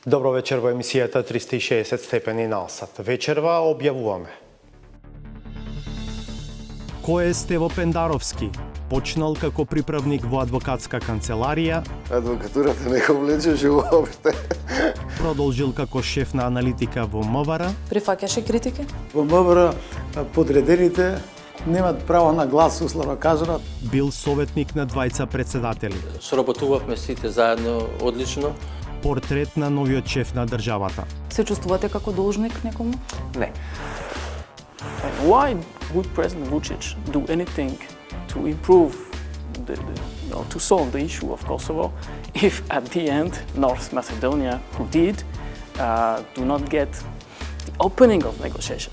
Добро вечер во емисијата 360 степени на Алсат. Вечерва објавуваме. Кој е Стево Пендаровски? Почнал како приправник во адвокатска канцеларија, адвокатурата не го влечеше уопште. продолжил како шеф на аналитика во МВР, Прифаќаше критики? Во МВР подредените немат право на глас, условно кажано. бил советник на двајца председатели. Сработувавме сите заедно одлично. Портрет на новиот шеф на државата. Се чувствувате како должник некому? Не. And why would President Vučić do anything to improve, to solve the issue of Kosovo, if at the end North Macedonia, who did, do not get the opening of negotiation?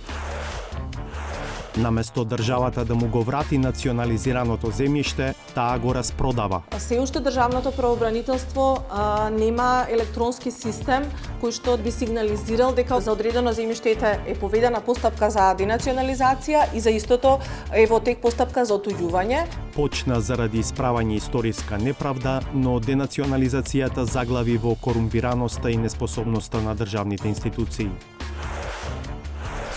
Наместо државата да му го врати национализираното земјиште, таа го распродава. Се уште државното правобранителство нема електронски систем кој што би сигнализирал дека за одредено земјиште е поведена постапка за денационализација и за истото е во тек постапка за отуѓување. Почна заради исправање историска неправда, но денационализацијата заглави во корумпираноста и неспособноста на државните институции.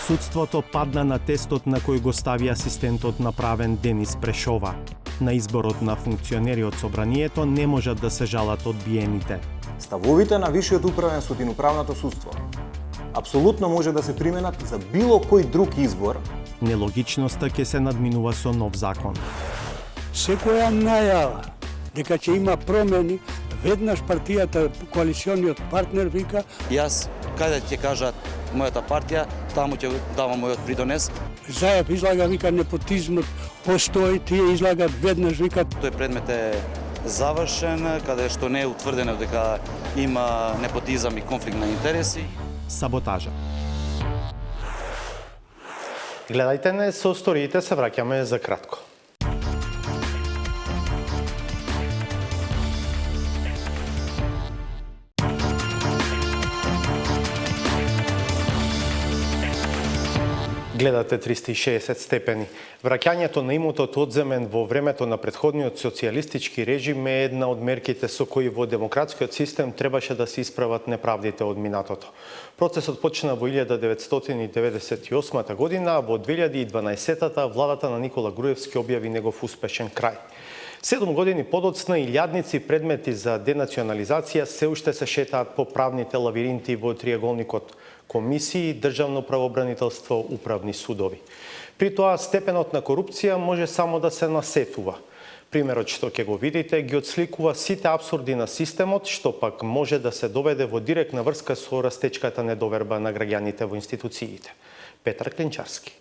Судството падна на тестот на кој го стави асистентот направен Денис Прешова. На изборот на функционери од собранието не можат да се жалат одбиените. Ставовите на Вишиот управен суд и управното судство апсолутно може да се применат за било кој друг избор. Нелогичноста ќе се надминува со нов закон. Секоја најава дека ќе има промени, веднаш партијата, коалициониот партнер вика Јас, каде ќе кажат мојата партија, таму ќе давам мојот придонес. Зајаб излага, вика непотизмот постои, тие излагат веднаш, вика. Тој предмет е завршен, каде што не е утврдено дека има непотизам и конфликт на интереси. Саботажа. Гледајте не со сториите, се враќаме за кратко. Гледате 360 степени. Враќањето на имотот одземен во времето на претходниот социјалистички режим е една од мерките со кои во демократскиот систем требаше да се исправат неправдите од минатото. Процесот почна во 1998 година, а во 2012 владата на Никола Груевски објави негов успешен крај. 7 години подоцна илјадници предмети за денационализација се уште се шетаат по правните лавиринти во триаголникот комисии, државно правобранителство, управни судови. При тоа степенот на корупција може само да се насетува. Примерот што ќе го видите ги отсликува сите апсурди на системот, што пак може да се доведе во директна врска со растечката недоверба на граѓаните во институциите. Петар Клинчарски.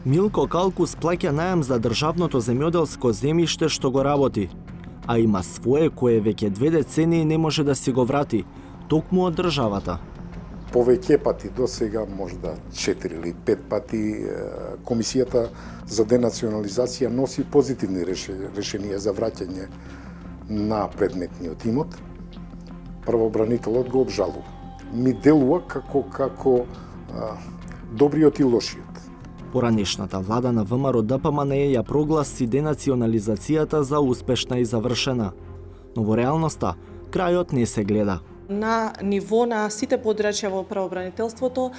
Милко Калкус плаќа најам за државното земјоделско земјиште што го работи, а има свое кое веќе 2 децении не може да си го врати, токму од државата. Повеќе пати до сега, можда 4 или 5 пати, Комисијата за денационализација носи позитивни решенија за враќање на предметниот имот. Правобранителот го обжалува. Ми делува како добриот и лошиот. Поранешната влада на ВМРО ДПМН ја прогласи денационализацијата за успешна и завршена. Но во реалноста, крајот не се гледа. На ниво на сите подрачја во правобранителството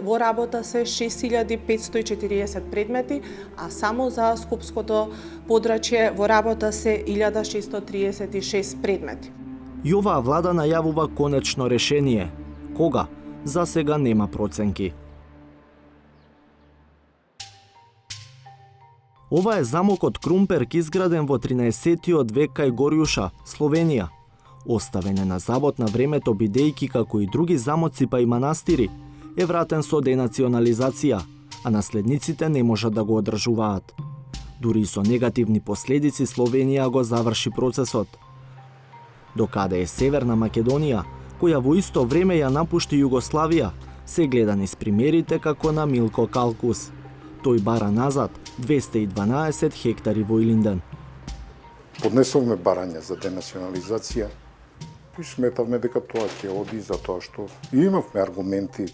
во работа се 6540 предмети, а само за скопското подрачје во работа се 1636 предмети. И оваа влада најавува конечно решение. Кога? За сега нема проценки. Ова е замокот Крумперк изграден во 13-тиот век кај Горјуша, Словенија. Оставен е на забот на времето бидејќи како и други замоци па и манастири, е вратен со денационализација, а наследниците не можат да го одржуваат. Дури и со негативни последици Словенија го заврши процесот. Докаде е Северна Македонија, која во исто време ја напушти Југославија, се гледа низ примерите како на Милко Калкус. Тој бара назад 212 хектари во Илинден. Поднесовме барања за денационализација и сметавме дека тоа ќе оди за тоа што имавме аргументи,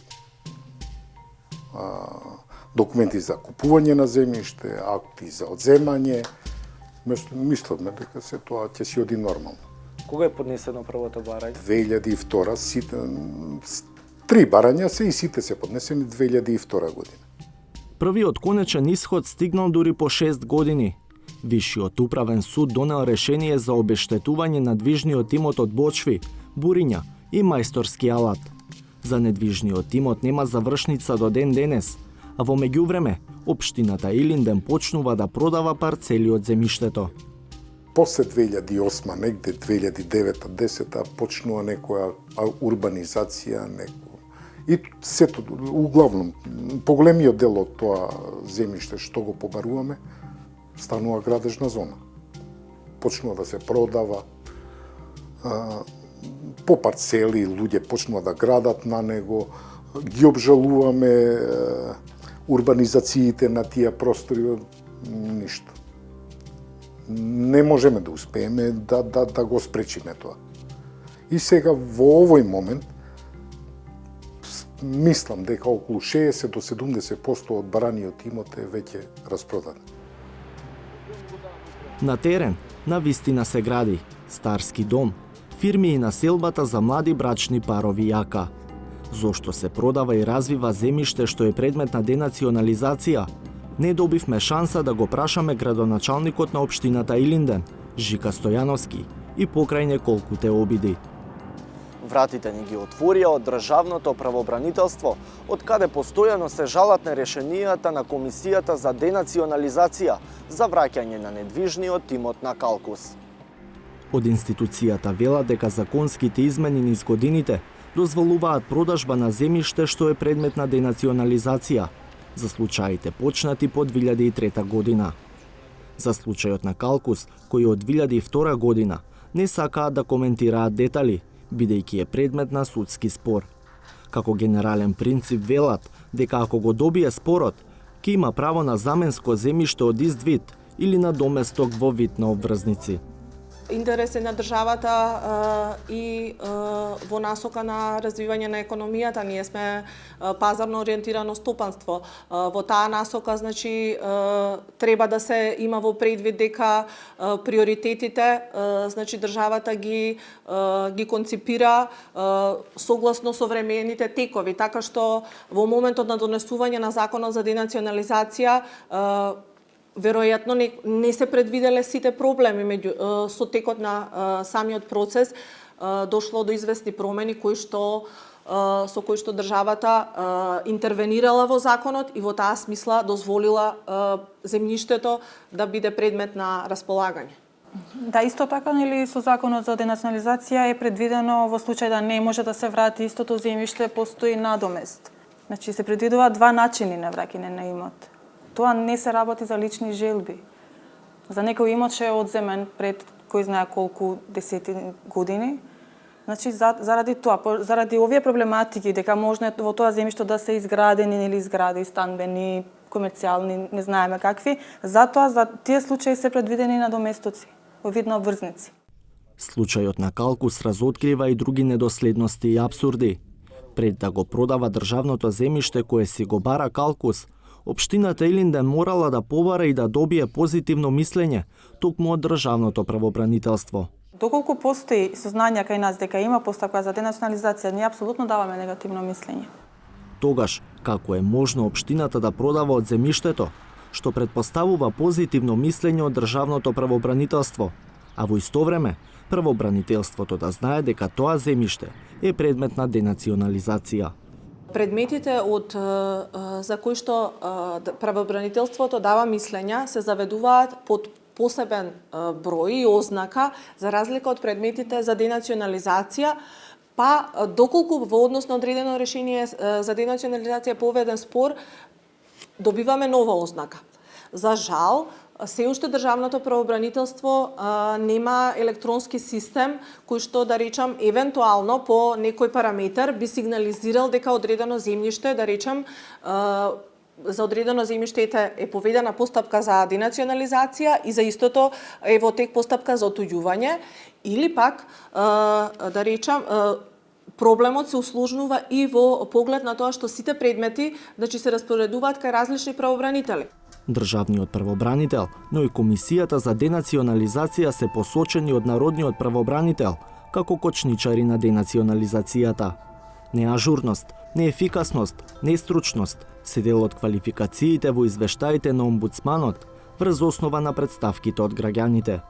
документи за купување на земјиште, акти за одземање. Мислевме дека се тоа ќе си оди нормално. Кога е поднесено првото барање? 2002 сите, 3 барања се и сите се поднесени 2002 година. Првиот конечен исход стигнал дури по 6 години. Висшиот управен суд донел решение за обештетување на движниот имот од бочви, буриња и мајсторски алат. За недвижниот имот нема завршница до ден денес, а во меѓувреме, општината Илинден почнува да продава парцели од земјиштето. После 2008, негде 2009-10 почнува некоја урбанизација, и сето, углавном, поголемиот дел од тоа земјиште што го побаруваме, станува градежна зона. Почнува да се продава, по парцели луѓе почнува да градат на него, ги обжалуваме урбанизациите на тие простори, ништо. Не можеме да успееме да го спречиме тоа. И сега во овој момент мислам дека околу 60 до 70% од бараниот имот е веќе распродан. На терен, на вистина се гради старски дом, фирми и населбата за млади брачни парови јака. Зошто се продава и развива земјиште што е предмет на денационализација? Не добивме шанса да го прашаме градоначалникот на општината Илинден, Жика Стојановски, и покрај неколкуте обиди. Вратите ни ги отворија од државното правобранителство, од каде постојано се жалат на решенијата на Комисијата за денационализација за враќање на недвижниот имот на Калкус. Од институцијата вела дека законските измени низ годините дозволуваат продажба на земјиште што е предмет на денационализација, за случаите почнати по 2003 година. За случајот на Калкус, кој од 2002 година, не сакаат да коментираат детали, бидејќи е предмет на судски спор. Како генерален принцип велат дека ако го добие спорот, ќе има право на заменско земјиште од ист вид или на доместок во вид на обврзници. Интерес е на државата и во насока на развивање на економијата. Ние сме пазарно ориентирано стопанство. Во таа насока, значи, треба да се има во предвид дека приоритетите, значи, државата ги конципира согласно современите текови, така што во моментот на донесување на законот за денационализација веројатно не се предвиделе сите проблеми со текот на самиот процес, дошло до известни промени со кои што државата интервенирала во законот и во таа смисла дозволила земјиштето да биде предмет на располагање. Да, исто така, нели, со законот за денационализација е предвидено во случај да не може да се врати истото земјиште, постои надомест. Значи се предвидува два начини на враќање на имот. Тоа не се работи за лични желби. За некој имот што е одземен пред кој знае колку десети години. Значи, заради тоа, заради овие проблематики, дека можно во тоа земјиште да се изградени или згради, станбени, комерцијални, не знаеме какви, затоа за тие случаи се предвидени надоместоци во вид на обврзници. Случајот на Калкус разоткрива и други недоследности и апсурди. Пред да го продава државното земјиште кое си го бара Калкус, општината Илинден морала да побара и да добие позитивно мислење токму од државното правобранителство. Доколку постои сознание кај нас дека има постапка за денационализација, ние апсолутно даваме негативно мислење. Тогаш, како е можно општината да продава од земјиштето, што предпоставува позитивно мислење од државното правобранителство, а во исто време правобранителството да знае дека тоа земјиште е предмет на денационализација. Предметите за кои што правобранителството дава мислења се заведуваат под посебен број и ознака, за разлика од предметите за денационализација, па доколку во однос на одредено решение за денационализација поведен спор, добиваме нова ознака. За жал, се уште државното правобранителство нема електронски систем кој што, да речам, евентуално по некој параметар би сигнализирал дека одредено земјиште, да речам, за одредено земјиште е поведена постапка за денационализација и за истото е во тек постапка за отуѓување, или пак, да речам, проблемот се усложнува и во поглед на тоа што сите предмети, значи, се распоредуваат кај различни правобранители. Државниот правобранител, но и Комисијата за денационализација се посочени од Народниот правобранител како кочничари на денационализацијата. Неажурност, неефикасност, нестручност се дел од квалификациите во извештаите на омбудсманот врз основа на представките од граѓаните.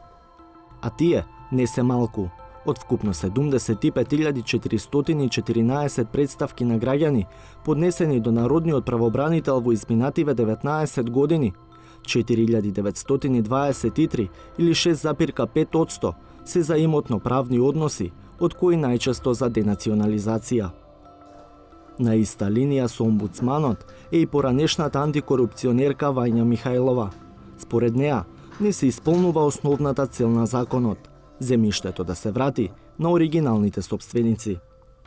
А тие не се малку. Од вкупно 75.414 представки на граѓани, поднесени до Народниот правобранител во изминативе 19 години, 4.923 или 6,5% се за имотно-правни односи, од кои најчесто за денационализација. На иста линија со омбудсманот е и поранешната антикорупционерка Вања Михајлова. Според неа, не се исполнува основната цел на законот – земјиштето да се врати на оригиналните собственици.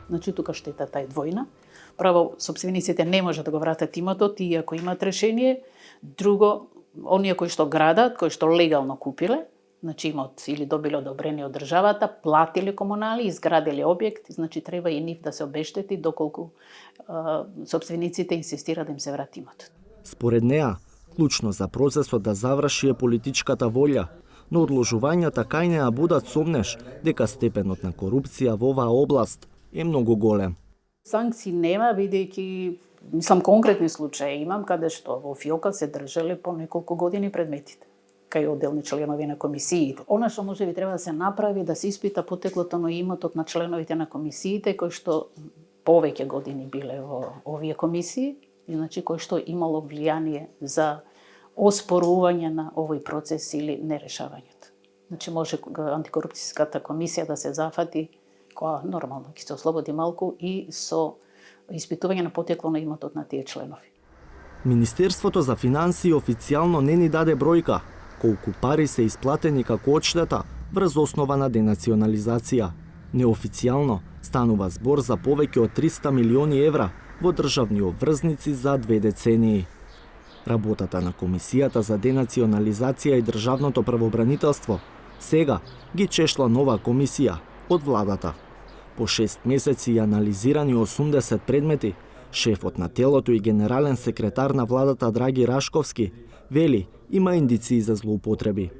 Значи, тука штетата е двојна. Право, собствениците не може да го вратат имотот, и ако имат решение. Друго, оние кои што градат, кои што легално купиле, значи имот или добиле одобрение од државата, платиле комунали, изградиле објект, значи треба и нив да се обештети доколку собствениците инсистира да им се врати имотот. Според неа, клучно за процесот да заврши е политичката волја, но одложувањата кај неа будат сомнеш дека степенот на корупција во оваа област е многу голем. Санкции нема, бидејќи, мислам, конкретни случаи имам каде што во фиока се држале по неколку години предметите кај одделни членови на комисиите. Она што може би треба да се направи, да се испита потеклото на имотот на членовите на комисиите кои што повеќе години биле во овие комисии, значи кои што имало влијание за оспорување на овој процес или нерешавањето. Значи може антикорупцијската комисија да се зафати, која нормално ќе се ослободи малку и со испитување на потекло на имотот на тие членови. Министерството за финансии официјално не ни даде бројка колку пари се исплатени како одштета врз основа на денационализација. Неофицијално станува збор за повеќе од 300 милиони евра во државни обврзници за 2 децении. Работата на Комисијата за денационализација и Државното правобранителство сега ги чешла нова комисија од владата. По 6 месеци и анализирани 80 предмети, шефот на телото и генерален секретар на владата Драги Рашковски вели има индиции за злоупотреби.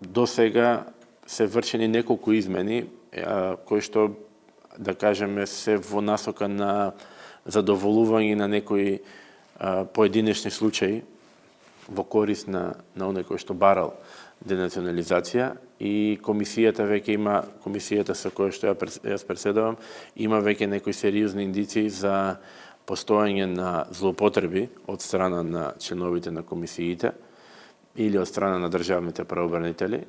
До сега се вршени неколку измени кои што, да кажеме, се во насока на задоволување на некои поединечни случаи во корист на оној кој што барал денационализација, и комисијата веќе има, комисијата со која што јас преседавам, има веќе некои сериозни индиции за постојање на злоупотреби од страна на членовите на комисиите или од страна на државните правобранители.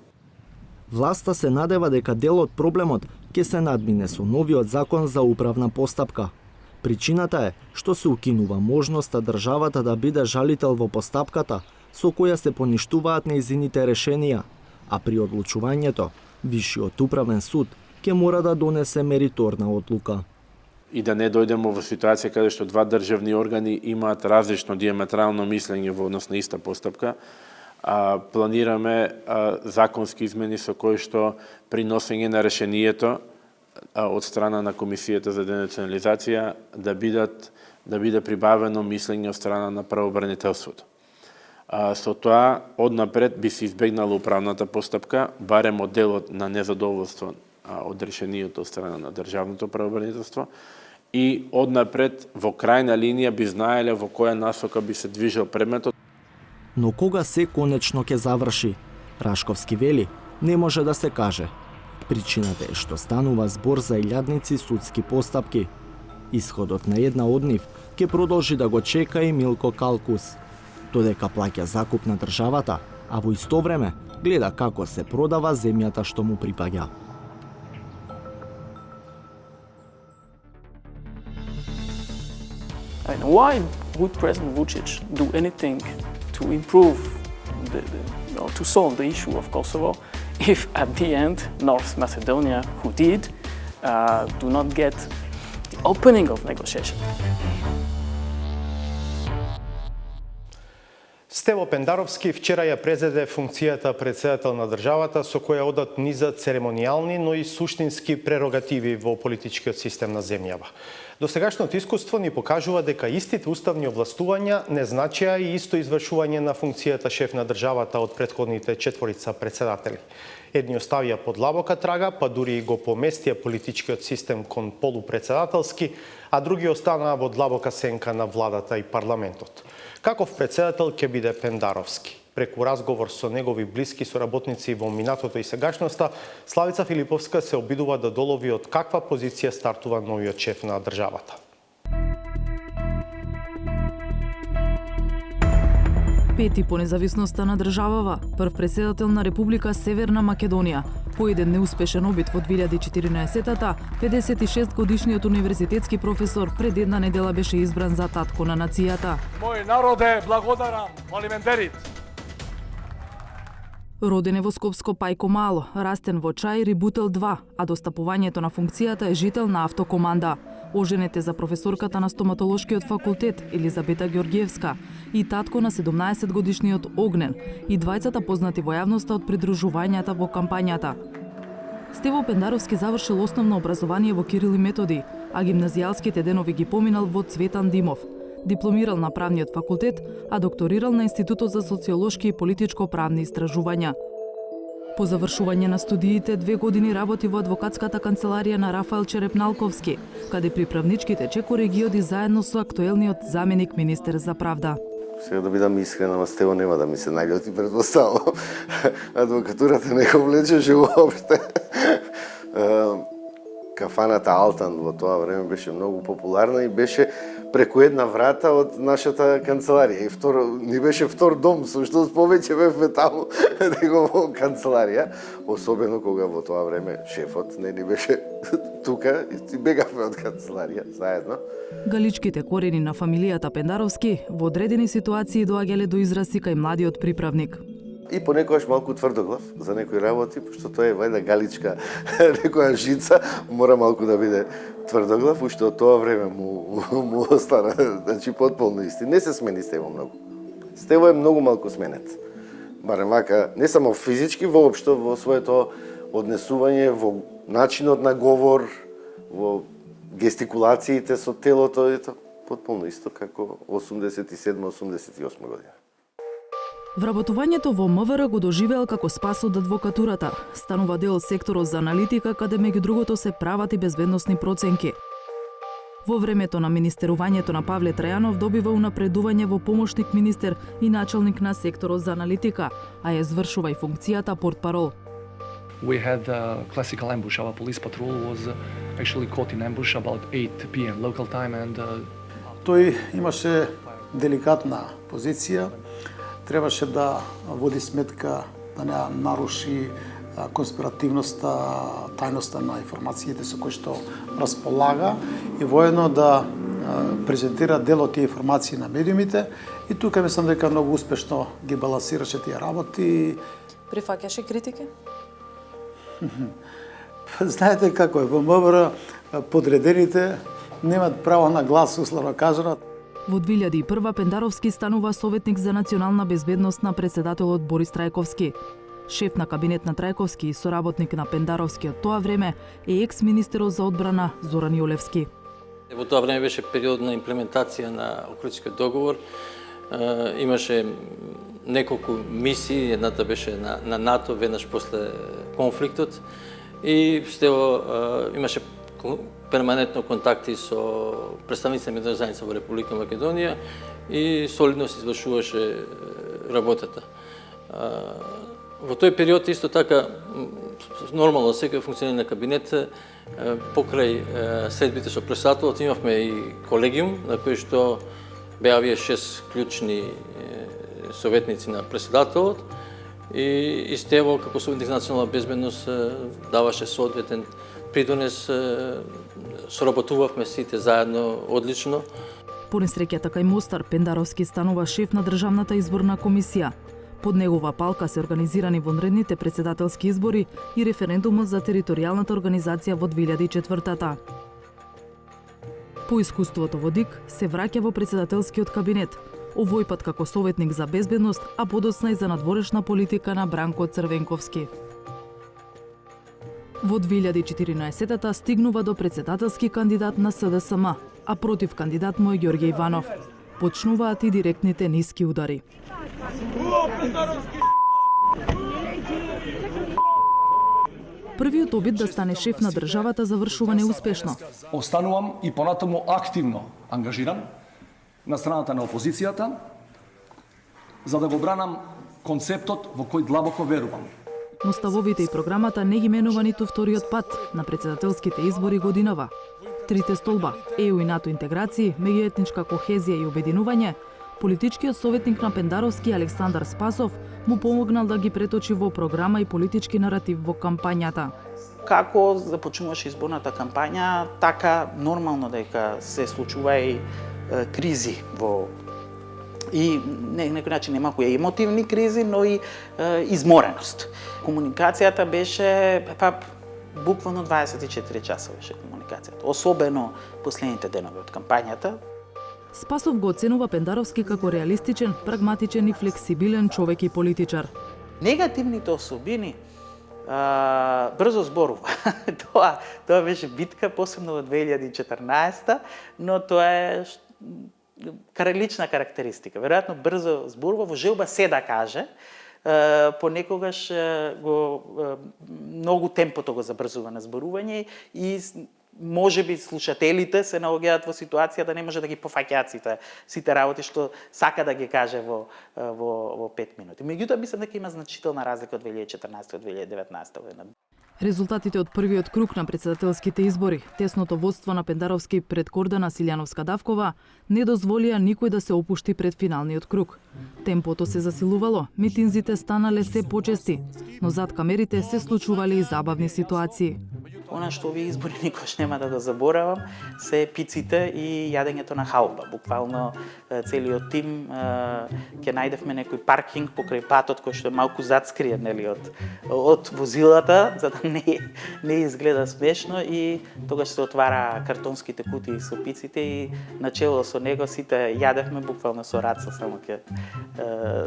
Власта се надева дека дел од проблемот ќе се надмине со новиот закон за управна постапка. Причината е што се укинува можноста државата да биде жалител во постапката со која се поништуваат нејзините решенија, а при одлучувањето Висшиот управен суд ќе мора да донесе мериторна одлука. И да не дојдеме во ситуација каде што два државни органи имаат различно диаметрално мислење во однос на иста постапка, планираме законски измени со кои што при носење на решението од страна на Комисијата за денационализација да биде прибавено мислење од страна на правобранителството. Со тоа, однапред би се избегнала управната постапка, барем од делот на незадоволство од решението од страна на државното правобранителство, и однапред во крајна линија би знаеле во која насока би се движел предметот. Но кога се конечно ќе заврши? Рашковски вели, не може да се каже. Причината е што станува збор за илјадници судски постапки. Исходот на една од нив ќе продолжи да го чека и Милко Калкус, додека плаќа закуп на државата, а во исто време гледа како се продава земјата што му припаѓа. And why would President Vučić do anything to improve, to solve the issue of Kosovo, if at the end North Macedonia, who did, do not get the opening of negotiation? Стево Пендаровски вчера ја презеде функцијата председател на државата, со која одат низа церемонијални, но и суштински прерогативи во политичкиот систем на земјава. Досегашното искуство ни покажува дека истите уставни овластувања не значеа и исто извршување на функцијата шеф на државата од претходните четворица председатели. Едни оставија под лабока трага, па дури и го поместија политичкиот систем кон полупредседателски, а други останаа во длабока сенка на владата и парламентот. Каков председател ќе биде Пендаровски? Преку разговор со негови блиски соработници во минатото и сегашноста, Славица Филиповска се обидува да долови од каква позиција стартува новиот шеф на државата. Пети по независноста на државава, прв председател на Република Северна Македонија. По еден неуспешен обид во 2014-та, 56-годишниот универзитетски професор пред една недела беше избран за татко на нацијата. Мој народе, благодарам, алиментерит. Роден е во Скопско Пајко Мало, растен во Чаир и Бутел 2, а до стапувањето на функцијата е жител на Автокоманда. Оженет е за професорката на стоматолошкиот факултет Елизабета Ѓорѓиевска и татко на 17-годишниот Огнен, и двајцата познати во јавноста од придружувањата во кампањата. Стево Пендаровски завршил основно образование во Кирил и Методи, а гимназијалските денови ги поминал во Цветан Димов. Дипломирал на правниот факултет, а докторирал на Институтот за социолошки и политичко-правни истражувања. По завршување на студиите 2 години работи во адвокатската канцеларија на Рафаел Черепналковски, каде приправничките чекори ги оди заедно со актуелниот заменик министер за правда. Сега да бидам искрена, ама Стево нема да ми се наљути, предпоставувам. Адвокатурата не го влечеше уопште. Кафаната Алтан во тоа време беше многу популарна и беше преку една врата од нашата канцеларија. И ни беше втор дом, со што повеќе бевме таму него во канцеларија, особено кога во тоа време шефот не ни беше тука и бегавме од канцеларија заедно. Галичките корени на фамилијата Пендаровски во одредени ситуации доаѓале до израз и кај младиот приправник. И понекогаш малку тврдоглав за некои работи, пошто тоа е вајда галичка некоја жица, мора малку да биде тврдоглав, уште од тоа време му остана, значи потполно исти. Не се смени Стево многу. Стево е многу малку сменет. Барем вака, не само физички, воопшто во своето однесување, во начинот на говор, во гестикулациите со телото, ето, потполно исто како 87-88 година. Вработувањето во МВР го доживеал како спас од адвокатурата. Станува дел од секторот за аналитика, каде меѓу другото се прават и безбедносни проценки. Во времето на министерувањето на Павле Трајанов добива унапредување во помошник министер и началник на секторот за аналитика, а ја извршува и функцијата портпарол. We had a classical ambush. Our police patrol was actually caught in ambush about 8 p.m. local time and Тој имаше деликатна позиција. Требаше да води сметка да не наруши конспиративноста, тајноста на информациите со кои што располага и воедно да презентира дел од тие информации на медиумите и тука мислам дека многу успешно ги балансираше тие работи. Прифаќаше критики? Знаете како е, во МВР подредените немат право на глас, условно кажано. Во 2001 Пендаровски станува советник за национална безбедност на председателот Борис Трајковски. Шеф на кабинет на Трајковски и соработник на Пендаровски од тоа време е екс-министерот за одбрана Зоран Јолевски. Во тоа време беше период на имплементација на Охридскиот договор. Имаше неколку мисии, едната беше на НАТО веднаш после конфликтот и Стево имаше перманентно контакти со представници на меѓународна заедница во Република Македонија и солидно се извршуваше работата. Во тој период исто така нормално секој функционирање на кабинет покрај следбите со председателот имавме и колегиум на кој што беа овие 6 клучни советници на председателот и Стево како советник за национална безбедност даваше соодветен придонес, соработувавме сите заедно одлично. По несреќата кај Мостар, Пендаровски станува шеф на Државната изборна комисија. Под негова палка се организирани вонредните председателски избори и референдумот за територијалната организација во 2004-та. По искуството во ДИК се враќа во председателскиот кабинет. овој пат како советник за безбедност, а подоцна и за надворешна политика на Бранко Црвенковски. Во 2014-та стигнува до председателски кандидат на СДСМ, а против кандидат му е Ѓорѓе Иванов. Почнуваат и директните ниски удари. Првиот обид да стане шеф на државата завршува неуспешно. Останувам и понатаму активно ангажиран на страната на опозицијата, за да го бранам концептот во кој длабоко верувам. Но ставовите и програмата не ги менува ниту вториот пат на председателските избори годинава. Трите столба, ЕУ и НАТО интеграции, меѓуетничка кохезија и обединување, политичкиот советник на Пендаровски Александар Спасов му помогнал да ги преточи во програма и политички наратив во кампањата. Како започнуваше изборната кампања, така нормално дека се случува и кризи во и на некој начин немако емотивни кризи, но и измореност. Комуникацијата беше буквално 24 часа беше комуникацијата, особено последните денови од кампањата. Спасов го оценува Пендаровски како реалистичен, прагматичен и флексибилен човек и политичар. Негативните особини брзо зборува. Тоа беше битка, посебно во 2014, но тоа е лична карактеристика. Веројатно брзо зборува, во желба се да каже, понекогаш многу темпото го забрзува на зборување и може би слушателите се наоѓаат во ситуација да не може да ги пофаќаат сите работи што сака да ги каже во 5 минути. Меѓутоа мислам дека има значителна разлика од 2014 од 2019 година. Резултатите од првиот круг на председателските избори, тесното водство на Пендаровски пред Кордана Силјановска-Давкова, не дозволија никој да се опушти пред финалниот круг. Темпото се засилувало, митинзите станале се почести, но зад камерите се случувале и забавни ситуации. Она што овие избори никош нема да го заборавам, се пиците и јадењето на халба. Буквално целиот тим ќе најдевме некој паркинг покрај патот кој што е малку затскриен од возилата, за да не изгледа смешно, и тогаш се отвара картонските кутии со пиците и начело со него сите јадевме буквално со раца, само ќе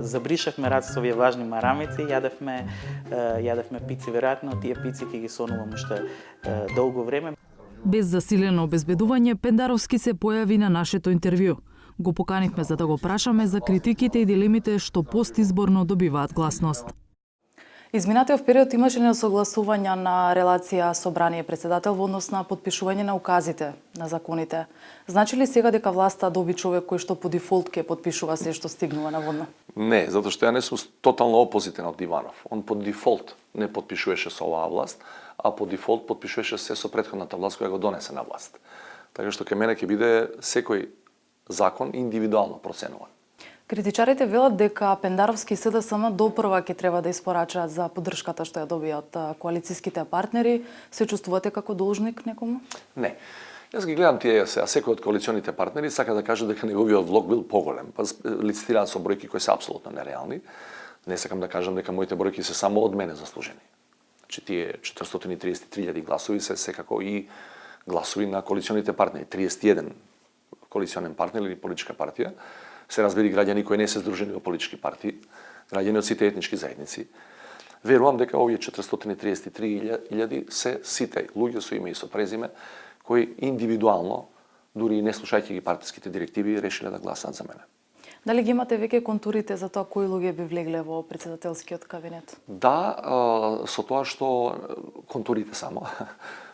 забришавме раца со овие важни марамици, јадевме пици, веројатно тие пици ќе ги сонувам уште долго време. Без засилено обезбедување, Пендаровски се појави на нашето интервју. Го поканивме за да го прашаме за критиките и дилемите што постизборно добиваат гласност. Изминатиот период имаше несогласувања на релација собрание председател во однос на потпишување на указите на законите. Значи ли сега дека власта доби човек кој што по дефолт ќе потпишува се што стигнува наводно? Не, затоа што ја не сум тотално опозитен од Иванов. Он по дефолт не потпишуваше со оваа власт, а по дефолт потпишуваше се со претходната власт која го донесе на власт. Така што ке мене ќе биде секој закон индивидуално проценуван. Критичарите велат дека Пендаровски и СДСМ допрва ќе треба да испорачаат за поддршката што ја добија од коалицијските партнери. Се чувствувате како должник некому? Не. Јас ги гледам тие се, а секој од коалиционите партнери сака да каже дека неговиот влог бил поголем, па лицитираат со бројки кои се апсолутно нереални. Не сакам да кажам дека моите бројки се само од мене заслужени. Значи тие 433.000 гласови се секако и гласови на коалиционите партнери, 31 коалиционен партнер или политичка партија. Се разбери граѓани кои не се здружени во политички партии, граѓани од сите етнички заедници. Верувам дека овие 433.000 се сите луѓе со име и со презиме кои индивидуално, дури и не слушајќи ги партиските директиви, решиле да гласаат за мене. Дали ги имате веќе контурите за тоа кои луѓе би влегле во председателскиот кабинет? Да, со тоа што контурите само.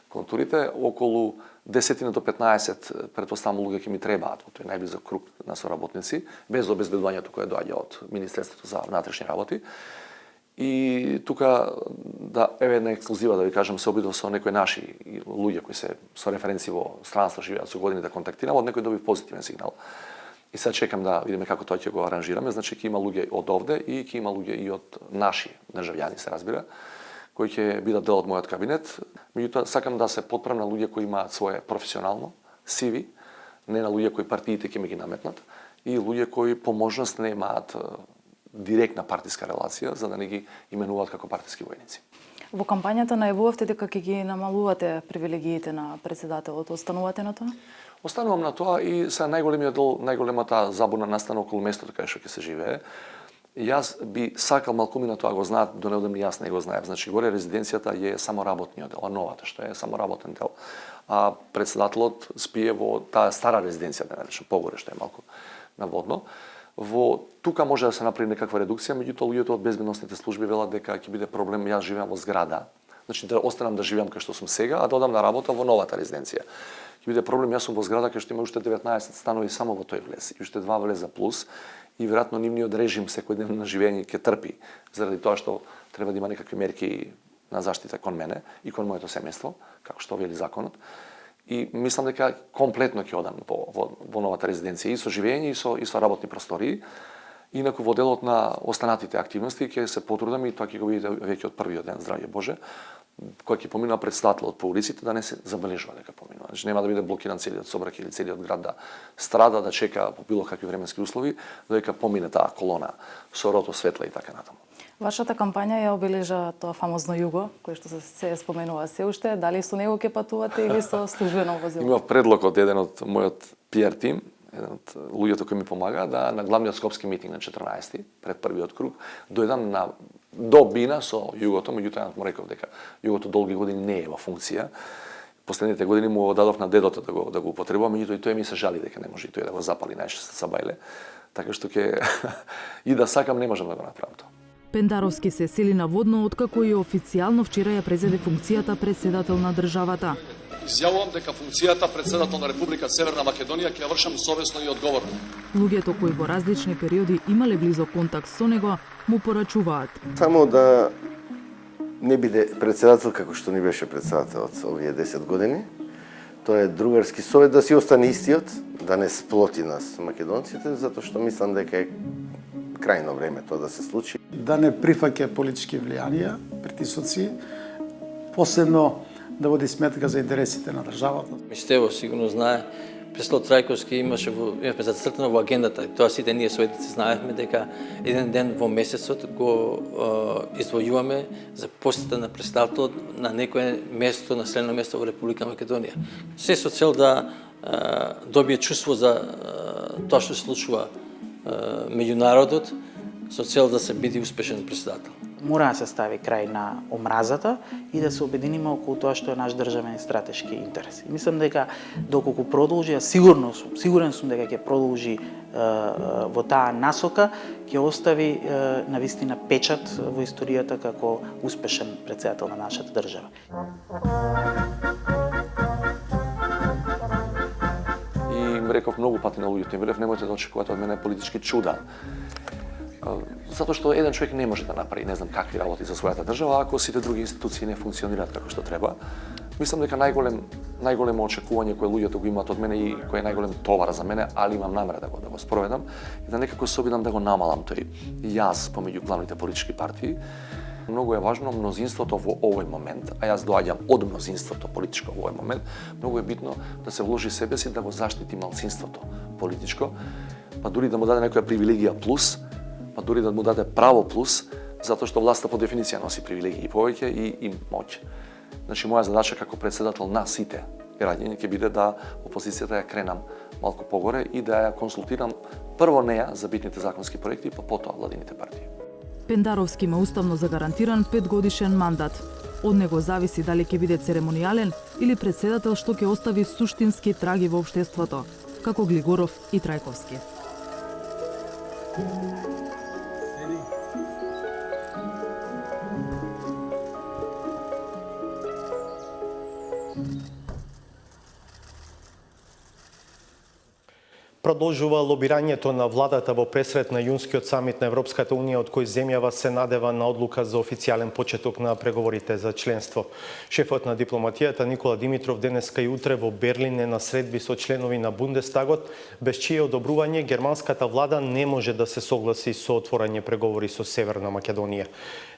Контурите околу 10 до 15 претпоставам луѓе ќе ми требаат во тој најблизок круг на соработници, без обезбедувањето кое доаѓа од Министерството за внатрешни работи. И тука, да, еве една ексклузива да ви кажам, се обидов со некои наши луѓе кои се со референци во странство живеат со години да контактирам, од некој добив позитивен сигнал. И сега чекам да видиме како тоа ќе го аранжираме, значи ќе има луѓе од овде и ќе има луѓе и од наши државјани, се разбира, кои ќе бидат дел од мојот кабинет. Меѓутоа, сакам да се потпрем на луѓе кои имаат свое професионално CV, не на луѓе кои партиите ќе ме ги наметнат, и луѓе кои по можност не имаат директна партиска релација, за да не ги именуваат како партиски војници. Во кампањата најавувавте дека ќе ги намалувате привилегиите на председателот. Останувате на тоа? Останувам на тоа и се најголемиот дел, најголемата забуна настана околу местото кај што ќе се живее. Јас би сакал малкумина тоа го знаат, до неодамна јас не го знаев. Значи, горе резиденцијата е само работниот дел, а новата што е само работен дел. А председателот спие во таа стара резиденција, да наречем, погоре што е малку наводно. Во тука може да се направи некаква редукција, меѓутоа луѓето од безбедносните служби велат дека ќе биде проблем јас живеам во зграда. Значи да останам да живеам кај што сум сега, а да одам на работа во новата резиденција. Ќе биде проблем, јас сум во зграда кај што има уште 19 станови само во тој влез и уште 2 влеза плюс и веројатно нивниот режим секојдневно на живење ќе трпи заради тоа што треба да има некакви мерки на заштита кон мене и кон моето семејство, како што вели законот. И мислам дека комплетно ќе одам во новата резиденција и со живење и со работни простории. Инаку во делот на останатите активности ќе се потрудам и тоа ќе го видите веќе од првиот ден, здравје Боже, кој ќе поминува председателот по улиците да не се забележува дека поминува. Значи нема да биде блокиран целиот собраќај или целиот град да страда, да чека по било какви временски услови, додека помине таа колона со рото светла и така натаму. Вашата кампања ја обележа тоа фамозно југо, кој што се споменува се уште. Дали со него ќе патувате или со службено возило? Имав предлог од еден од мојот PR тим, еден од луѓето кои ми помага, да на главниот скопски митинг на 14-ти, пред првиот круг, дојдам до Бина со југото, меѓутоа му реков дека југото долги години не е во функција. Последните години му дадов на дедото да го употребува, меѓутоа и тој ми се жали дека не може и тој да го запали најшест сабајле. Така што ќе и да сакам не можам да го направам тоа. Пендаровски се сели наводно откако и официјално вчера ја презеде функцијата председател на државата. Изјавувам дека функцијата председател на Република Северна Македонија ќе ја вршам совесно и одговорно. Луѓето кои во различни периоди имале близок контакт со него му порачуваат. Само да не биде председател како што ни беше председателот овие 10 години. Тоа е другарски совет да си остане истиот, да не сплоти нас македонците, затоа што мислам дека е крајно време тоа да се случи. Да не прифаќа политички влијанија, притисоци, посебно да води сметка за интересите на државата. Мистево сигурно знае, Преслав Трајковски имаше зацртано во агендата. Тоа сите ние советници знаевме дека еден ден во месецот го издвојуваме за посета на председателот на некое место, населено место во Република Македонија. Се со цел да добие чувство за тоа што се случува меѓу народот, со цел да се биде успешен председател. Мора да се стави крај на омразата и да се обединиме околу тоа што е наш државен и стратешки интерес. И мислам дека доколку продолжи, сигурен сум дека ќе продолжи во таа насока, ќе остави навистина печат во историјата како успешен председател на нашата држава. И реков многу пати на луѓето, им велев немојте да очекувате од мене политички чуда. Затоа што еден човек не може да направи не знам какви работи за својата држава ако сите други институции не функционираат како што треба. Мислам дека најголемо очекување кое луѓето го имаат од мене и кој е најголем товар за мене, али имам намера да го спроведам, и да некако се обидам да го намалам тој јаз помеѓу главните политички партии. Многу е важно мнозинството во овој момент, а јас доаѓам од мнозинството политичко во овој момент, многу е битно да се вложи себе си да го заштити малцинството политичко, па дури да му даде некоја привилегија плюс, па дури да му даде право плюс, затоа што власта по дефиниција носи привилегии повеќе и моќ. Значи, моја задача како председател на сите граѓани ќе биде да опозицијата ја кренам малку погоре и да ја консултирам прво неја за битните законски проекти, па потоа владините партии. Пендаровски има уставно загарантиран 5-годишен мандат. Од него зависи дали ќе биде церемонијален или председател што ќе остави суштински траги во општеството, како Глигоров и Трајковски. Продолжува лобирањето на владата во пресрет на јунскиот самит на Европската Унија, од кој земјава се надева на одлука за официјален почеток на преговорите за членство. Шефот на дипломатијата Никола Димитров денеска и утре во Берлин е на средби со членови на Бундестагот, без чие одобрување германската влада не може да се согласи со отворање преговори со Северна Македонија.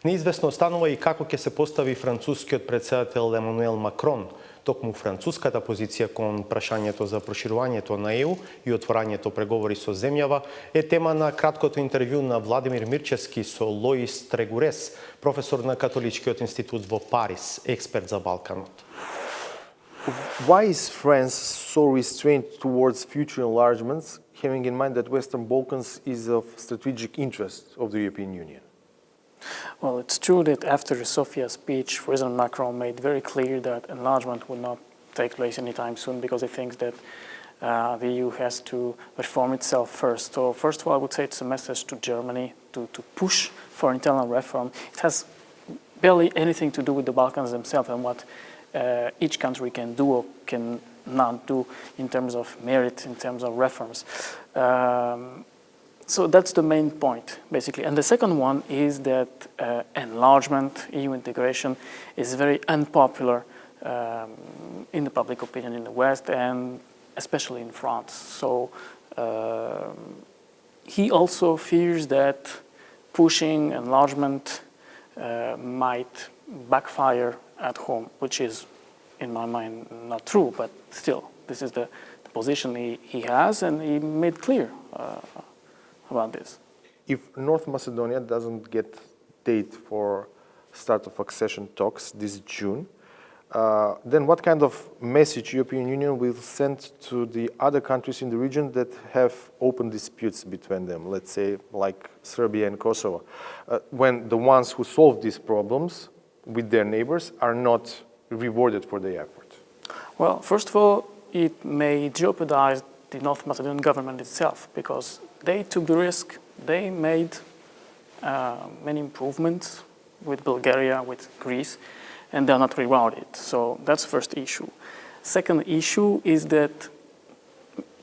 Неизвестно останува и како ќе се постави францускиот претседател Емануел Макрон Токму француската позиција кон прашањето за проширувањето на ЕУ и отворањето преговори со земјава е тема на краткото интервју на Владимир Мирчевски со Лоис Трегурес, професор на Католичкиот институт во Париз, експерт за Балканот. Why is France so restrained towards future enlargements, having in mind that Western Balkans is of strategic interest of the European Union? Well, it's true that after Sofia's speech, President Macron made very clear that enlargement will not take place anytime soon because he thinks that the EU has to reform itself first. So first of all, I would say it's a message to Germany to push for internal reform. It has barely anything to do with the Balkans themselves and what each country can do or can not do in terms of merit, in terms of reforms. So that's the main point, basically. And the second one is that enlargement, EU integration, is very unpopular in the public opinion in the West and especially in France. So he also fears that pushing enlargement might backfire at home, which is, in my mind, not true, but still, this is the position he has, and he made clear about this. If North Macedonia doesn't get date for start of accession talks this June, then what kind of message European Union will send to the other countries in the region that have open disputes between them, let's say like Serbia and Kosovo, when the ones who solve these problems with their neighbors are not rewarded for their effort? Well, first of all, it may jeopardize the North Macedonian government itself because they took the risk, they made many improvements with Bulgaria, with Greece, and they're not rewarded. So that's the first issue. Second issue is that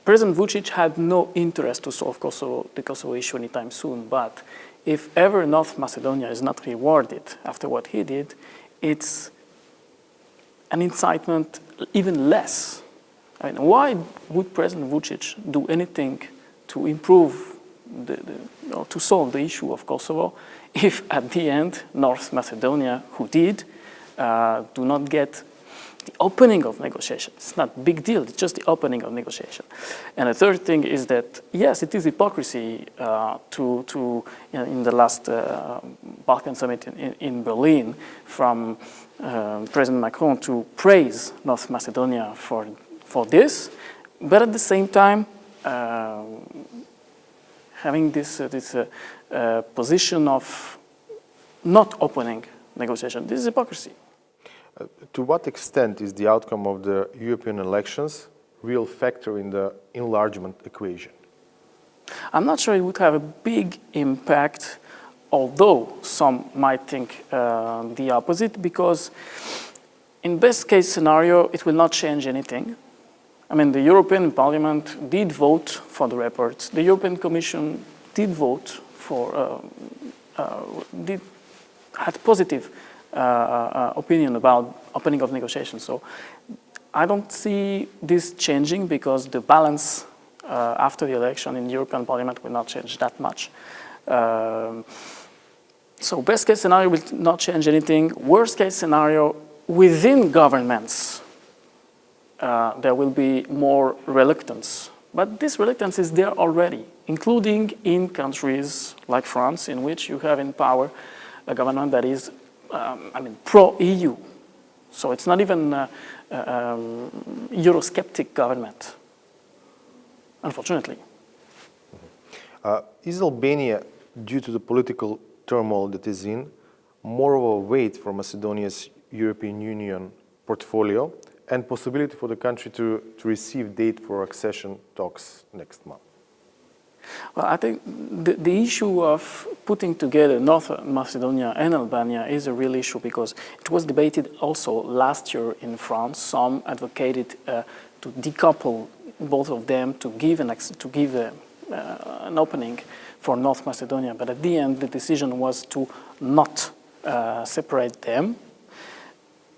President Vučić had no interest to solve the Kosovo issue anytime soon, but if ever North Macedonia is not rewarded after what he did, it's an incitement even less. I mean, why would President Vučić do anything to improve, or to solve the issue of Kosovo if at the end North Macedonia, who did, do not get the opening of negotiations? It's not a big deal, it's just the opening of negotiation. And the third thing is that, yes, it is hypocrisy in the last Balkan summit in Berlin from President Macron to praise North Macedonia for this, but at the same time having this position of not opening negotiation. This is hypocrisy. To what extent is the outcome of the European elections real factor in the enlargement equation? I'm not sure it would have a big impact, although some might think the opposite, because in best case scenario, it will not change anything. I mean, the European Parliament did vote for the reports. The European Commission did vote for, had positive opinion about opening of negotiations. So I don't see this changing because the balance after the election in the European Parliament will not change that much. So best case scenario will not change anything. Worst case scenario, within governments, there will be more reluctance. But this reluctance is there already, including in countries like France, in which you have in power a government that is pro-EU. So it's not even Eurosceptic government, unfortunately. Is Albania, due to the political turmoil that is in, more of a weight for Macedonia's European Union portfolio and possibility for the country to receive date for accession talks next month? Well, I think the issue of putting together North Macedonia and Albania is a real issue because it was debated also last year in France. Some advocated to decouple both of them to give an opening for North Macedonia, but at the end the decision was to not separate them.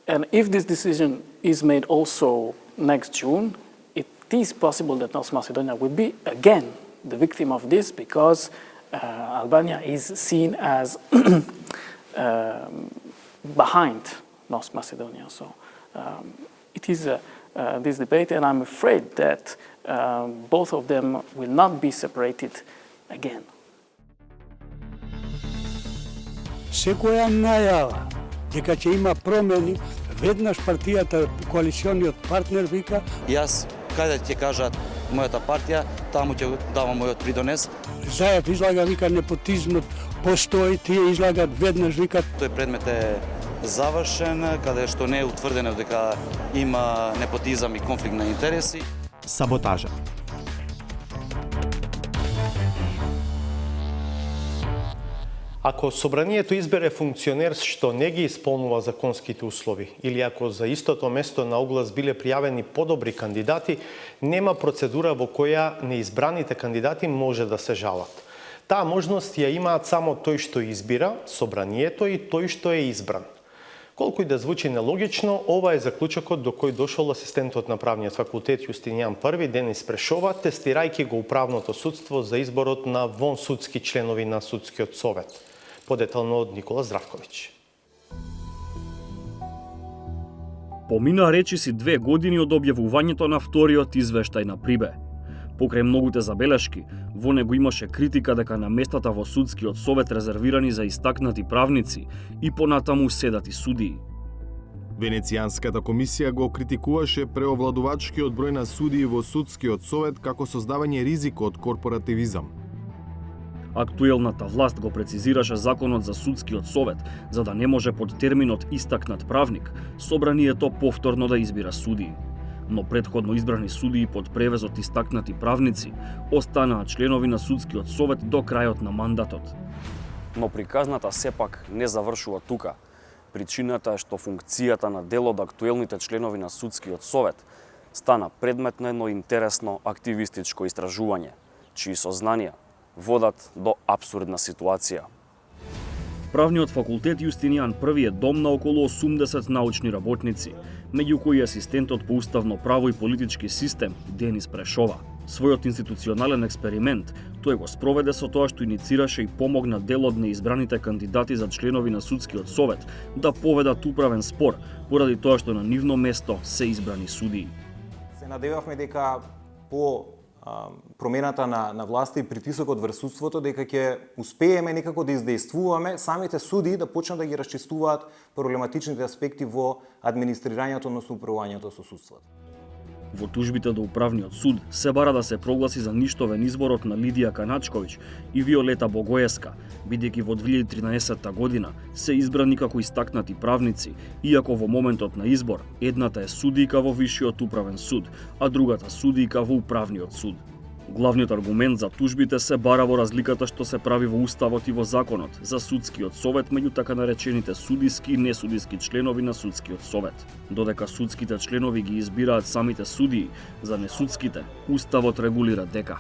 And if this decision is made also next June, it is possible that North Macedonia will be again the victim of this because Albania is seen as behind North Macedonia. So it is this debate, and I'm afraid that both of them will not be separated again. Секоја најава дека ќе има промени, веднаш партијата, коалициониот партнер вика Јас, каде ќе кажат мојата партија, таму ќе давам мојот придонес. Заев излага, вика, непотизмот постои, тие излагат веднаш, викат. Тој предмет е завршен, каде што не е утврдено дека има непотизам и конфликт на интереси. Саботажа. Ако собранието избере функционер што не ги исполнува законските услови или ако за истото место на оглас биле пријавени подобри кандидати, нема процедура во која неизбраните кандидати може да се жалат. Таа можност ја имаат само тој што избира, собранието и тој што е избран. Колку и да звучи нелогично, ова е заклучокот до кој дошол асистентот на правниот факултет Јустинијан I Денис Прешова, тестирајќи го управното судство за изборот на вонсудски членови на судскиот совет. Подетално од Никола Здравковиќ. Помина речиси 2 години од објавувањето на вториот извештај на Прибе. Покрај многуте забелешки, во него имаше критика дека на местата во судскиот совет резервирани за истакнати правници и понатаму седати судии. Венецијанската комисија го критикуваше преовладувачкиот број на судии во судскиот совет како создавање ризик од корпоративизам. Актуелната власт го прецизираше законот за судскиот совет, за да не може под терминот истакнат правник, собранието повторно да избира судии. Но претходно избрани судии под превезот истакнати правници останаа членови на судскиот совет до крајот на мандатот. Но приказната сепак не завршува тука. Причината е што функцијата на дел од актуелните членови на судскиот совет стана предмет на едно интересно активистичко истражување, чии сознанија водат до апсурдна ситуација. Правниот факултет Јустинијан I е дом на околу 80 научни работници, меѓу кои асистентот по уставно право и политички систем Денис Прешова. Својот институционален експеримент тој го спроведе со тоа што иницираше и помогна дел од неизбраните кандидати за членови на судскиот совет да поведат управен спор поради тоа што на нивно место се избрани судии. Се надевавме дека по промената на власта и притисокот врз судството дека ќе успееме некако да издействуваме самите судии да почнат да ги расчистуваат проблематичните аспекти во администрирањето, односно управувањето со судството. Во тужбите до управниот суд се бара да се прогласи за ништовен изборот на Лидија Каначковиќ и Виолета Богоеска, бидејќи во 2013 година се избрани како истакнати правници, иако во моментот на избор едната е судијка во Висшиот управен суд, а другата судијка во управниот суд. Главниот аргумент за тужбите се бара во разликата што се прави во уставот и во законот за судскиот совет меѓу така наречените судиски и несудиски членови на судскиот совет. Додека судските членови ги избираат самите судии, за несудските уставот регулира дека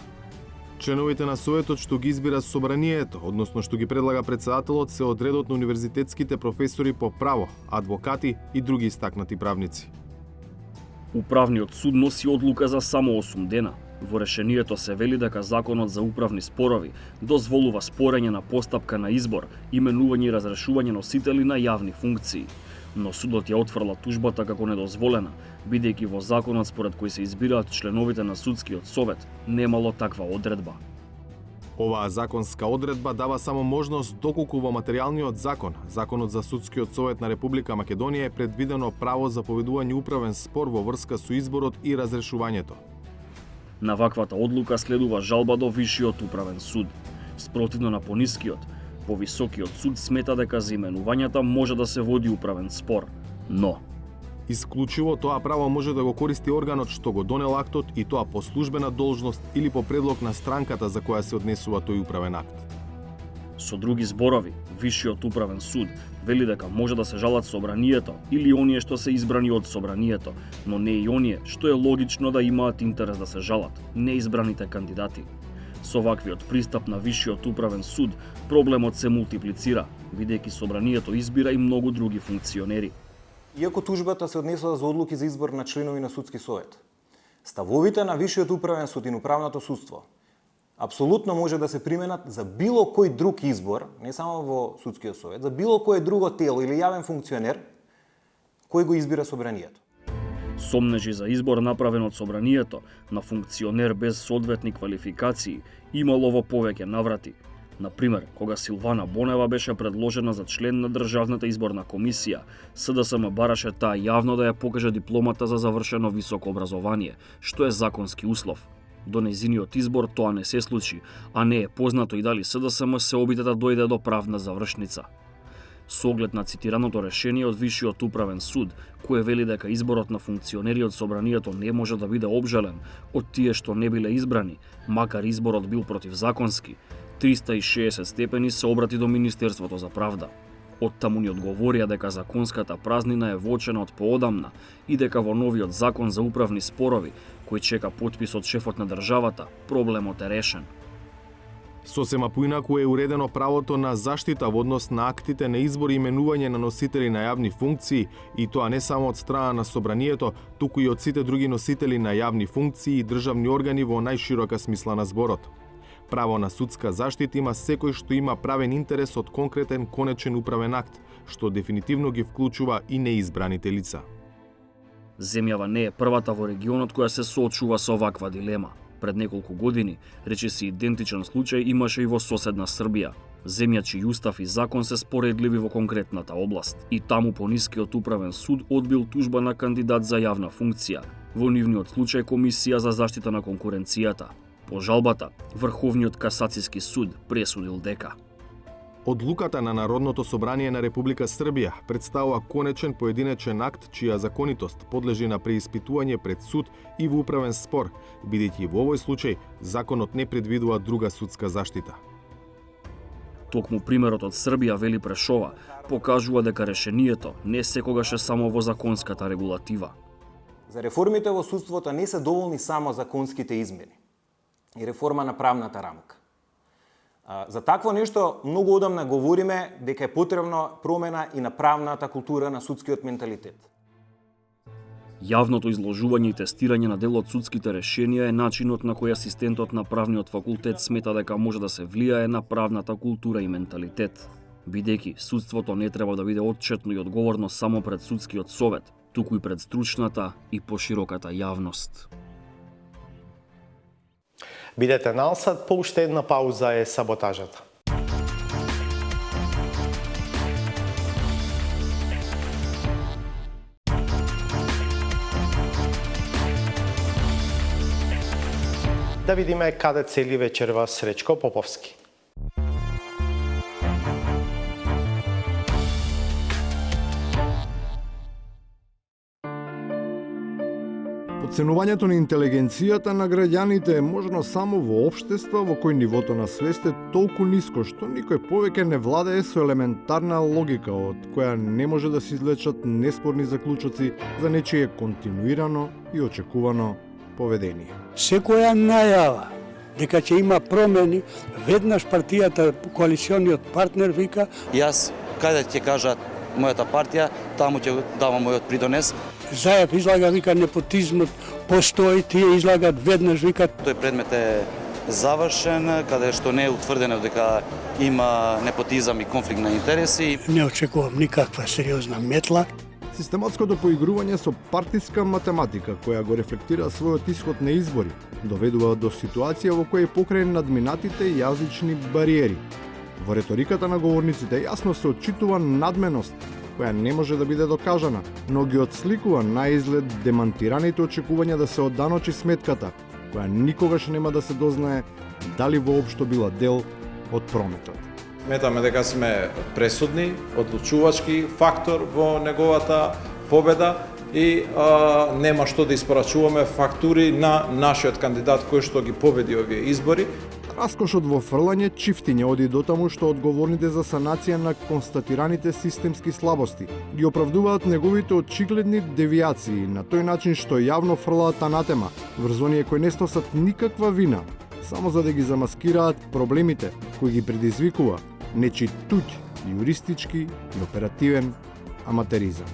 Членовите на советот што ги избира собранието, односно што ги предлага председателот, се од редот на универзитетските професори по право, адвокати и други истакнати правници. Управниот суд носи одлука за само 8 дена. Во решението се вели дека законот за управни спорови дозволува спорење на постапка на избор, именување и разрешување носители на јавни функции. Но судот ја отфрла тужбата како недозволена, бидејќи во законот според кој се избираат членовите на судскиот совет немало таква одредба. Оваа законска одредба дава само можност доколку во материјалниот закон, Законот за судскиот совет на Република Македонија е предвидено право за поведување управен спор во врска со изборот и разрешувањето. На ваквата одлука следува жалба до Висшиот управен суд. Спротивно на понискиот, повисокиот суд смета дека за именувањата може да се води управен спор, но исклучиво тоа право може да го користи органот што го донел актот и тоа по службена должност или по предлог на странката за која се однесува тој управен акт. Со други зборови, Висшиот управен суд вели дека може да се жалат собранието или оние што се избрани од собранието, но не и оние што е логично да имаат интерес да се жалат, неизбраните кандидати. Со ваквиот пристап на Висшиот управен суд, проблемот се мултиплицира, бидејќи собранието избира и многу други функционери. Иако тужбата се однесува за одлуки за избор на членови на судски совет, ставовите на Висшиот управен суд и на управното судство апсолутно може да се применат за било кој друг избор, не само во судскиот совет, за било кој друго тело или јавен функционер кој го избира собранието. Сомнежи за избор направен од собранието на функционер без соодветни квалификации имало во повеќе наврати. Например, кога Силвана Бонева беше предложена за член на Државната изборна комисија, СДСМ бараше таа јавно да ја покаже дипломата за завршено високо образование, што е законски услов. До нејзиниот избор тоа не се случи, а не е познато и дали СДСМ се обиде да дојде до правна завршница. Со оглед на цитираното решение од Висшиот управен суд, кое вели дека изборот на функционери од собранието не може да биде обжален од тие што не биле избрани, макар изборот бил противзаконски, 360 степени се обрати до Министерството за правда. Оттаму ни одговорија дека законската празнина е воочена од поодамна и дека во новиот закон за управни спорови, кој чека потпис од шефот на државата, проблемот е решен. Сосема поинаку е уредено правото на заштита во однос на актите на избор и именување на носители на јавни функции, и тоа не само од страна на собранието, туку и од сите други носители на јавни функции и државни органи во најширока смисла на зборот. Право на судска заштита има секој што има правен интерес од конкретен конечен управен акт, што дефинитивно ги вклучува и неизбраните лица. Земјава не е првата во регионот која се соочува со оваква дилема. Пред неколку години, речиси идентичен случај имаше и во соседна Србија. Земја чиј устав и закон се споредливи во конкретната област. И таму понискиот управен суд одбил тужба на кандидат за јавна функција. Во нивниот случај Комисија за заштита на конкуренцијата. По жалбата, Врховниот касацијски суд пресудил дека Одлуката на Народното собрание на Република Србија представува конечен поединечен акт чија законитост подлежи на преиспитување пред суд и во управен спор, бидејќи во овој случај законот не предвидува друга судска заштита. Токму примерот од Србија, вели Прешова, покажува дека решението не секогаш е само во законската регулатива. За реформите во судството не се доволни само законските измени и реформа на правната рамка. За такво нешто многу одамна говориме дека е потребно промена и на правната култура на судскиот менталитет. Јавното изложување и тестирање на дел од судските решенија е начинот на кој асистентот на правниот факултет смета дека може да се влијае на правната култура и менталитет. Бидејќи судството не треба да биде отчетно и одговорно само пред судскиот совет, туку и пред стручната и пошироката јавност. Бидете налсад, по уште една пауза е саботажата. Да видиме каде цели вечерва Сречко Поповски. Оценувањето на интелигенцијата на граѓаните е можно само во општества во кој нивото на свест е толку ниско што никој повеќе не владее со елементарна логика од која не може да се извлечат неспорни заклучоци за нечие континуирано и очекувано поведение. Секоја најава дека ќе има промени, веднаш партијата, коалициониот партнер вика Јас, каде ќе кажат мојата партија, таму ќе давам мојот придонес. Заев излага, вика, непотизмот постои, тие излагат веднаш, вика. Тој предмет е завршен, каде што не е утврдено дека има непотизам и конфликт на интереси. Не очекувам никаква сериозна метла. Систематското поигрување со партиска математика, која го рефлектира својот исход на избори, доведува до ситуација во која покрај надминатите јазични бариери. Во реториката на говорниците јасно се отчитува надменост, која не може да биде докажана, но ги отсликува наизглед демантираните очекувања да се одданочи сметката, која никогаш нема да се дознае дали воопшто била дел од прометот. Сметаме дека сме пресудни, одлучувачки фактор во неговата победа и нема што да испорачуваме фактури на нашиот кандидат кој што ги победи овие избори. Раскошот во фрлање чифтиње оди до таму што одговорните за санација на констатираните системски слабости ги оправдуваат неговите очигледни девијации на тој начин што јавно фрлаат анатема врз оние кои не сносат никаква вина, само за да ги замаскираат проблемите кои ги предизвикува нечи туѓ јуристички и оперативен аматеризам.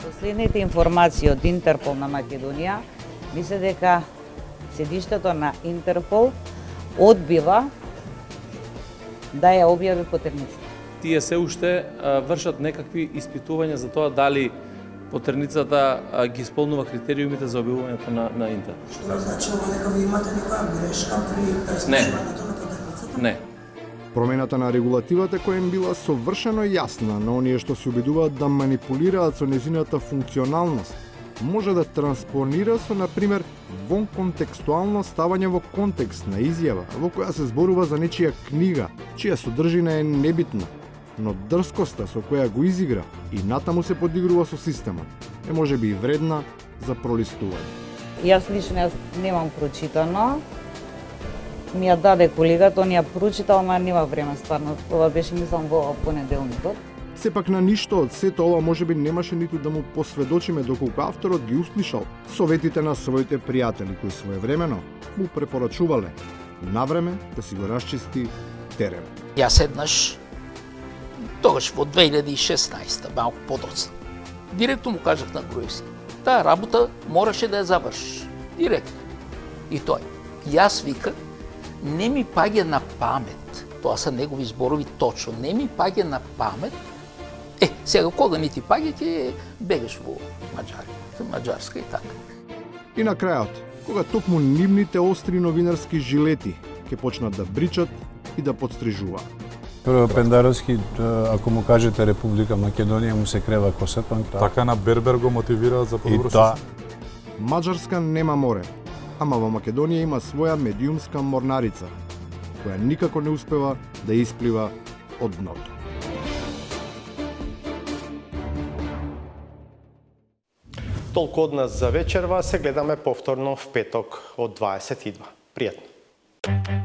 Последните информации од Интерпол на Македонија мисле дека седиштето на Интерпол одбива да ја објави потерницата. Тие се уште вршат некакви испитувања за тоа дали потерницата ги исполнува критериумите за објавувањето на интернет. Што значи ова дека ви имате некоја грешка при пресмешувањето на потерницата? Не. Промената на регулативата која им била совршено јасна на оние што се обидуваат да манипулираат со незината функционалност, може да транспонира со, например, вон контекстуално ставање во контекст на изјава во која се зборува за нечија книга, чија содржина е небитна, но дрскоста со која го изигра и натаму се подигрува со системот е можеби и вредна за пролистување. Јас лично немам прочитано. Ми ја даде колегата, он ја прочитал, ама нема време стварно. Ова беше мислам во понеделникот. Сепак на ништо од сето ова можеби немаше ниту да му посведочиме доколку авторот ги услишал советите на своите пријатели кои своевремено му препорачувале навреме да си го расчисти терен. Јас еднаш, тогаш во 2016, малку подоцна, директно му кажав на Груевски, таа работа мораше да ја завршиш. Директно. И тој. Јас вика, не ми паѓа на памет, тоа се негови зборови точно, не ми паѓа на памет, сега кога не ти паѓа, ќе бегаш во Маđарска и така. И на крајот, кога токму нивните остри новинарски жилети ќе почнат да бричат и да подстрижуваат. Прво Пендаровски, ако му кажете Република Македонија, му се крела косата. Така на Бербер го мотивираат за подобро да. Маđарска нема море, ама во Македонија има своја медиумска морнарица, која никако не успева да исплива од дното. Толку од нас за вечерва, се гледаме повторно в петок од 22. Пријатно.